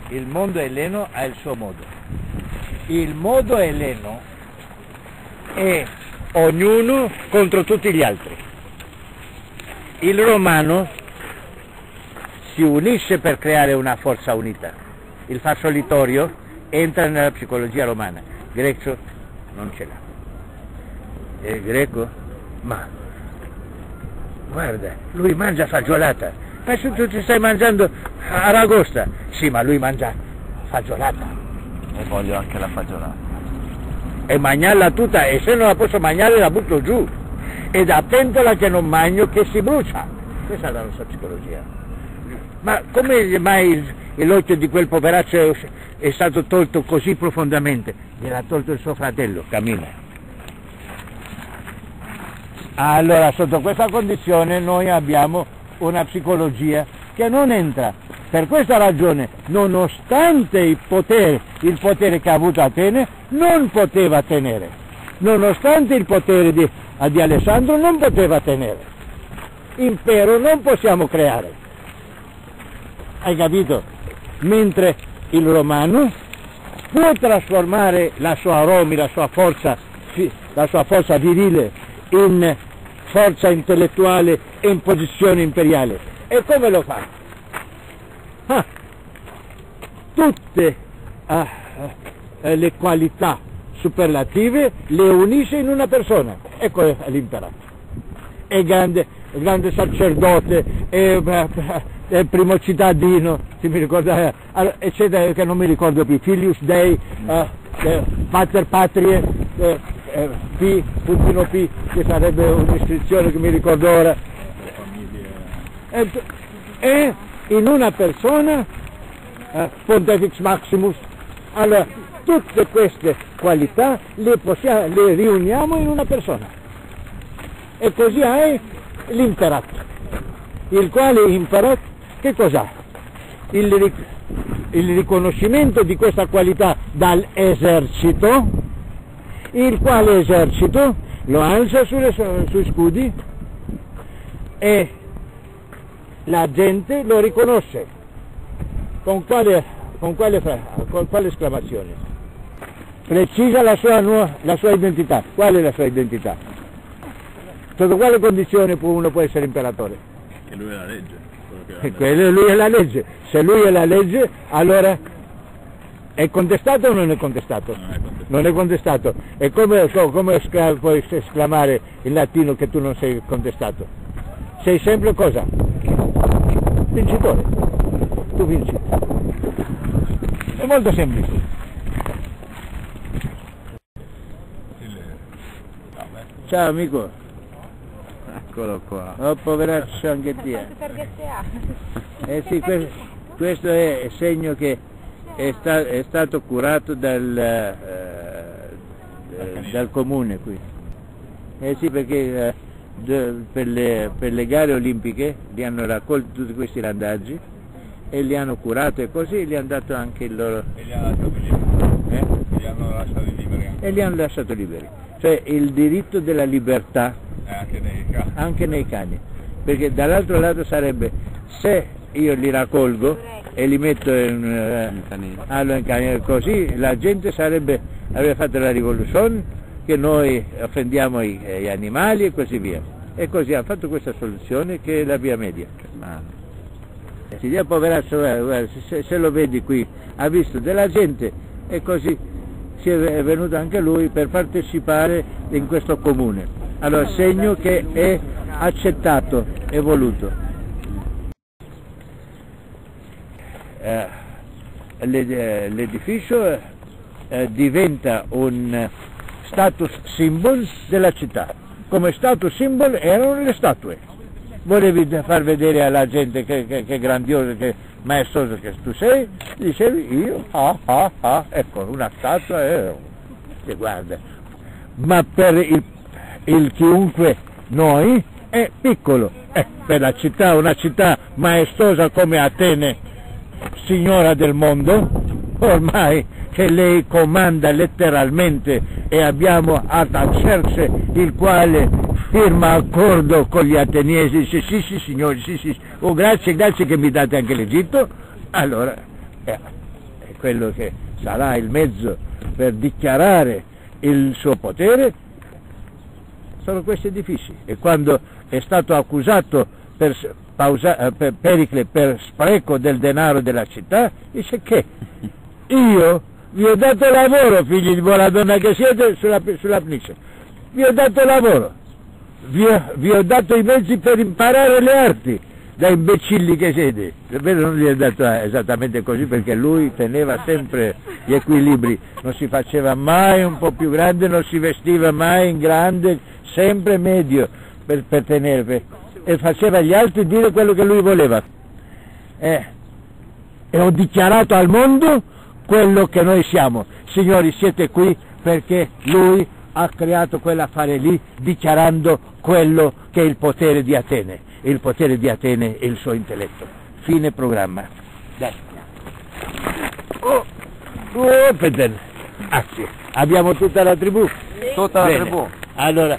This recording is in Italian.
il mondo elleno ha il suo modo. Il modo elleno è ognuno contro tutti gli altri. Il romano si unisce per creare una forza unita. Il fasolitorio entra nella psicologia romana. Il greco non ce l'ha. Il greco? Ma guarda, lui mangia fagiolata. Ma se tu ti stai mangiando aragosta, sì, ma lui mangia fagiolata. E voglio anche la fagiolata. E mangiarla tutta, e se non la posso mangiare la butto giù. E da pentola che non mangio che si brucia. Questa è la nostra psicologia. Ma come mai l'occhio di quel poveraccio è stato tolto così profondamente? Gliel'ha tolto il suo fratello, cammina. Allora, sotto questa condizione noi abbiamo una psicologia che non entra. Per questa ragione, nonostante il potere che ha avuto Atene, non poteva tenere. Nonostante il potere di Alessandro, non poteva tenere. Impero non possiamo creare. Hai capito? Mentre il romano può trasformare la sua aromi, la sua forza virile in forza intellettuale e in posizione imperiale. E come lo fa? Tutte le qualità superlative le unisce in una persona. Ecco l'imperatore. È grande sacerdote, è primo cittadino, se mi ricorda, eccetera, che non mi ricordo più, Filius Dei, Pater Patrie, P, che sarebbe un'iscrizione che mi ricordo ora. È in una persona Pontifex Maximus. Allora, tutte queste qualità le riuniamo in una persona. E così hai l'imperato, il quale imperato che cos'ha? Il riconoscimento di questa qualità dall'esercito, il quale esercito lo alza sui scudi e la gente lo riconosce. Con quale esclamazione? Precisa la sua identità. Qual è la sua identità? Sotto quale condizione uno può essere imperatore? Che lui è la legge. Lui è la legge. Se lui è la legge, allora è contestato o non è contestato? Non è contestato. E come puoi esclamare in latino che tu non sei contestato? Sei sempre cosa? Vincitore. Tu vinci. È molto semplice. Ciao amico. Eccolo qua. Oh poveraccio anche te. Sì, questo è segno che è stato curato dal comune qui. Sì, perché per le gare olimpiche li hanno raccolti tutti questi randaggi e li hanno curato e così gli hanno dato anche il loro... E li hanno lasciati liberi. E li hanno lasciati liberi. Cioè il diritto della libertà anche nei cani, perché dall'altro lato sarebbe se io li raccolgo e li metto in canile, così la gente avrebbe fatto la rivoluzione che noi offendiamo gli animali e così via, e così hanno fatto questa soluzione che è la via media. Si dia poveraccio, se lo vedi qui, ha visto della gente e così si è venuto anche lui per partecipare in questo comune. Allora, segno che è accettato e voluto. L'edificio diventa un status symbol della città. Come status symbol erano le statue. Volevi far vedere alla gente che grandioso, che maestoso che tu sei, dicevi io, ecco una statua e guarda. Ma per il chiunque noi è piccolo, per la città, una città maestosa come Atene, signora del mondo, ormai che lei comanda letteralmente e abbiamo Artaxerxe il quale firma accordo con gli ateniesi, sì signori, sì, oh grazie che mi date anche l'Egitto, allora quello che sarà il mezzo per dichiarare il suo potere, sono questi edifici. E quando è stato accusato Pericle per spreco del denaro della città, dice che io vi ho dato lavoro, figli di buona donna che siete, sulla Pnice, vi ho dato lavoro, vi ho dato i mezzi per imparare le arti, da imbecilli che siete. Non gli è dato esattamente così, perché lui teneva sempre gli equilibri, non si faceva mai un po' più grande, non si vestiva mai in grande, sempre medio per tenere, e faceva agli altri dire quello che lui voleva. E ho dichiarato al mondo quello che noi siamo. Signori, siete qui perché lui ha creato quell'affare lì, dichiarando quello che è il potere di Atene. Il potere di Atene è il suo intelletto. Fine programma. Dai. Peter. Abbiamo tutta la tribù? Tutta la Bene. tribù. Allora,